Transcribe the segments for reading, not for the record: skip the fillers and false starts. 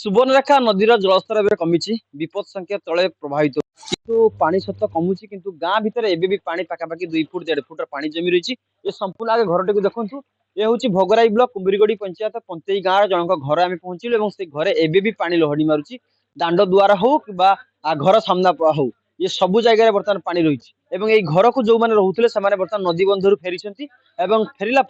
सुवर्णरेखा नदीर जलस्तर एवं कमी विपद संख्या तले प्रभावित किंतु पानी सत कमुची किंतु गाँ भितर एबे भी पानी पाखापाखि 2 फुट 1.5 फुट पानी जमी रही ये संपूर्ण आगे घर टी देखु ये हूँ भोगराई ब्लॉक कुंबीरगढ़ी पंचायत पंतेई गाँव जनक घर आम पहुंचलु से घरे एबे भी पानी लहड़ी मारुची दांड द्वार हो कि घर सामना हो ये सबु जगह बर्तमान पानी रही घर को जो मैंने रोते से बर्तमान नदी बंधु फेरी फेरला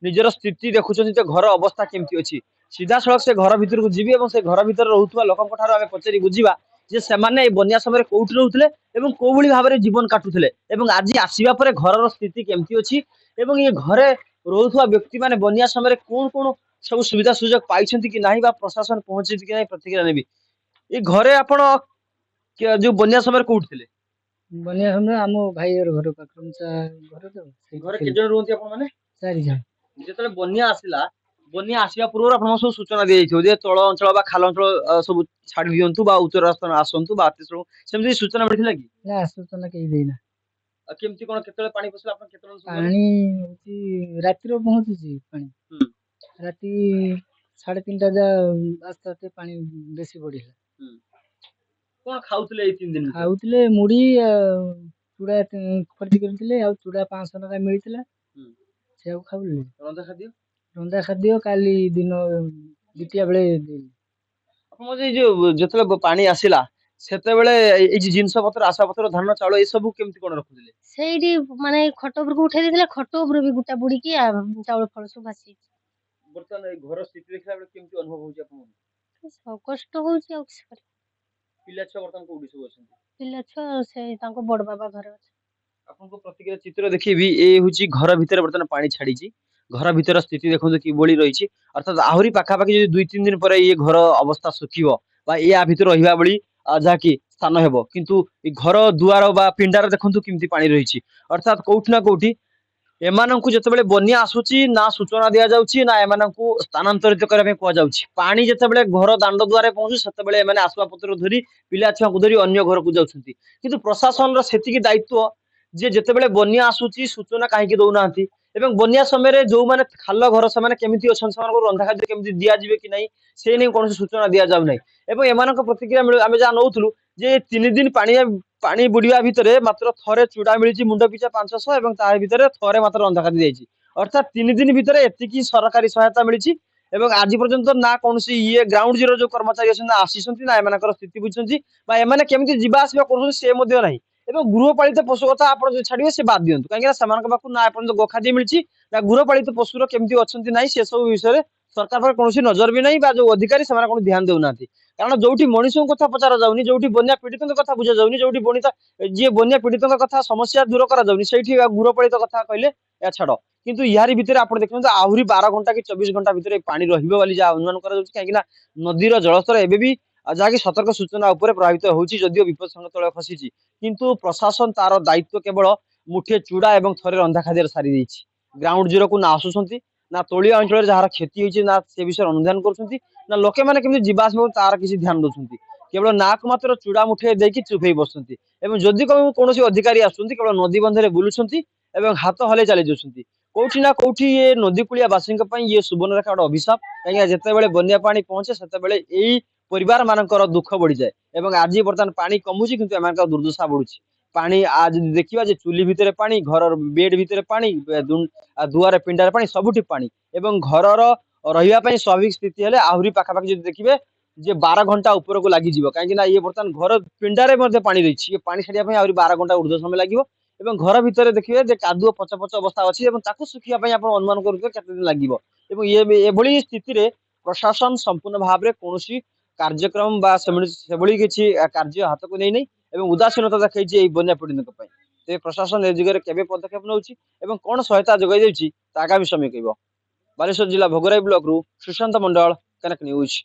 निजर स्थिति देखुं घर अवस्था केमती अच्छी सीधा सड़क से घर भीतर को जीवी और से घर भीतर रोकवा लोक पचारि बुझा जे से बन्या समय कौटी रोते कौ भाव में जीवन काटुले आज आसवा पर घर स्थिति केमती अच्छी ये घरे रोकवा व्यक्ति मैंने बन्या समय कौन कौन सब सुविधा सुजोग पाई कि ना प्रशासन पहुंची कि ना प्रतिक्रिया नेबी ये घरे आपण जो बन्या समय कौटी थे बनिया हम आम भाई और घर पाखर घर तो घरे केते जण रुहंती आपण माने 4 जन जेतले बन्या आसिला बन्या आसिया पूर्व आपण सब सूचना दे जाइथियो जे तळ अंचल बा खाल अंचल सब छाडी दियंतु बा उत्तर रास्ता आसंतु बा आतिसळ सेमति सूचना मिथिला कि ना सूचना कई देना केमति कोन केतले पानी पसला आपण केतले पानी होची रात्री रो पहुंची पानी राती 3:30 जा आस्ते आस्ते पानी बेसी बढ़िला कोन खाउतले ए 3 दिन खाउतले मुड़ी चूड़ा खर्च करथिले आ चूड़ा 500 टका मिलथिला से खाउले रंधा खाद्य काली दिन द्वितीय बेले आपण जे जो जेतले पानी आसिला सेते बेले ए जिंस पत्र आशा पत्र धान चाउल ए सब केमति कोन रखुले ସେଇଠି ମାନେ ଖଟ ଉପରକୁ ଉଠେଇ ଦେଇଥିଲା ଖଟ ଉପରୁ ବି ଗୁଟା ବୁଡିକି ଚାଉଳ ଫଳ ସବୁ ଭାସି बर्तमान ए घर स्थिति देखला बेले केमति अनुभव होउची आपण କଷ୍ଟ ହଉଛି ଆଉ କିଛି କରି पिला छ बर्तमान कोडी सब अछन ପିଲା ଛୁଆ ସେ ତାଙ୍କ ବଡ ବାବା ଘରେ ଅଛି आपन को प्रतिक्रिया चित्र देखिबी ए होची घर भीतर बर्तमान पानी छाडीची घर भीतर स्थिति देखु कि बोली रही अर्थात आहरी पाखापाखि 2-3 दिन पर ये घर अवस्था सुखिबो बा या भीतर रहिबा बळी जाकी स्थान हेबो किंतु ए घर दुआर बा पिंडार देखंतु किमती पानी रही अर्थात कोउठ ना कोउठी एमानंकु जतबेले बन्या आसुची ना सूचना दिया जाउची ना एमानंकु स्थानांतरित करबे को जाउची पानी जतबेले घर दांड द्वारे पहुंचु सेतबेले एमाने आसवा पत्र धरी पिला छुआ को धरी अन्य घर को जाउछंती किंतु प्रशासन रो सेतिकी दायित्व जे जतबेले बन्या आसुची सूचना काहे कि दउनांती एवं बन्या समय रे जो माने खाल घर से माने केमिति अछन समान को रंधा खाद्य केमिति दिया जिवे कि नहीं से नै कोन सूचना दिया जाउ नै एवं एमानक प्रतिक्रिया मिल आमे जा नउथुलु जे 3 दिन पानी बुड़िया भितर मात्र थरे चूड़ा मिली मुंड पिछा 500 एवं तार भितर थरे मात्र रंधा खाद्य देछि अर्थात 3 दिन भितर एतिकी सरकारी सहायता मिली एवं आज पर्यंत ना कौन ये ग्राउंड जीरो जो कर्मचारी आसीचंती ना एमानकर स्थिति बुझुचंती बा एमाने केमिति जिबा आसीबा करूछन से मध्ये नाही एवं गृहपालित पशु कथा आप छाड़िए से बाद दिंतु कहीं ना आप गोखाद्य मिली ना गृहपालित पशुर केमती अच्छा ना से सब विषय सरकार पर कौन नजर भी नहीं जो अधिकारी से ध्यान देना कारण जो मनीष कथा पचार जाऊनी जो बन्या पीड़ित कथा बुझा जाऊनी जो बनिता जी बन्या पीड़ित कथा समस्या दूर करा गृहपालित कथा कहले या छाड़ किंतु यार भितर आप देखते आहरी 12 घंटा कि 24 घंटा भितर पानी रही अनुमान करा नदीर जलस्तर एवं भी जहाँकि सतर्क सूचना उपर प्रभावित होची जदियो विपद संग तले खसी किंतु प्रशासन तार दायित्व केवल मुठे चूड़ा एवं थरे रंधा खाद्य सारी देछि ग्राउंड जीरो को ना आसुछंती ना तलिया अंचल जार क्षति होची ना से विषय अनुधान करछंती ना लोके माने केमि जीवास तार किसी ध्यान दउछंती केवल नाक मात्र चूड़ा मुठे देकी चुपई बसछंती एवं जदि कोनोसी अधिकारी आसुछंती केवल नदी बंधरे बुलुछंती एवं हाथ हले चली जाउछंती कोठी ना कोठी ये नदी कुलिया वासिंक पई ये सुवर्णरेखा गोटे अभिशाप कहीं जेते बेले बन्या पानी पहुंचे सेते बेले एई परिवार मानकर दुख बढ़ी जाए एवं आज बर्तमान पानी कमुची किंतु एमानकर दुर्दशा बढ़ुची पानी आज देखिबा जे चुली भितर पानी घर बेड भितर पानी दुआर पिंडार पानी सबुठी पानी एवं घरर रहिबा पई स्वाभाविक स्थिति हेले आहुरी पाखापाखि जदि देखिबे जे 12 घंटा ऊपर को लागि जिवो काहे कि ना ये बर्तमान घर पिंडारे मध्ये पानी रहिछि ये पानी छाडिया पई आहुरी 12 घंटा ऊर्ध्व समय लागिवो एवं घर भितर देखिबे जे कादुओ पच पच अवस्था अछि एवं ताकू सुखिया पई आपण अनुमान करूथे केते दिन लागिवो एवं ये एभली स्थिति रे प्रशासन संपूर्ण भाव रे कोनोसी कार्यक्रम बा सेभली किछि कार्य हाथ को नै नै एवं उदासीनता देखै बन्या पीड़ित ते प्रशासन ए दिगरे केबे पदक्षेप नउछि एवं कोन सहायता जोगाई देउछि ता आगामी समय कहबो बालेश्वर जिला भोगराई ब्लॉक रु सुशांत मंडल कनक न्यूज।